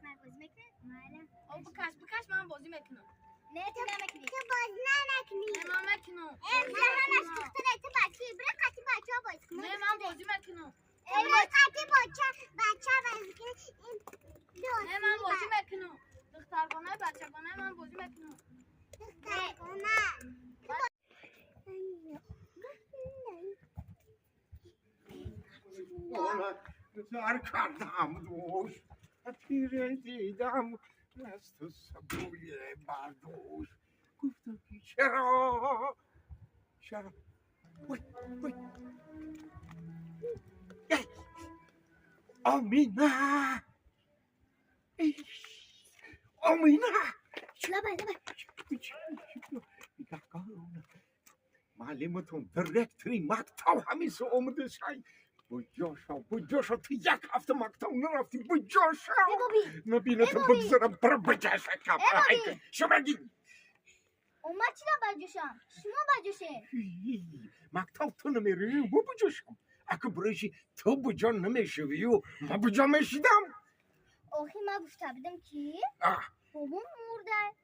من بازی میکنی؟ او بکش من بازی میکنم. نه تو نمیکنی. تو باز نکنی. نه من میکنم. امروز همش دختره تو بچه برای قطعی بچه ها بازی کن. نه من بازی میکنم. امروز قطعی بچه بازی کن. نه من بازی میکنم. دخترگانه بچگانه من بازی میکنم. دخترگانه. زار کردم دوش تیره دیدم از تو سبوی بردوش گفتم که چرا وای آمینه آمینه معلمتون دایرکتری مکتب همیشه آمده شای بجاشا تو یک هفته مکتب نرفتی بجاشا نبینتو بگذارم برا بجاشا شو بگی اومد چی بجوشم؟ شما بجوشه. مکتب تو نمیری ما بجاشم اگه برایشی تو بجا نمیشوی و ما بجا میشیدم آخی ما گفته بودم که بابام مرده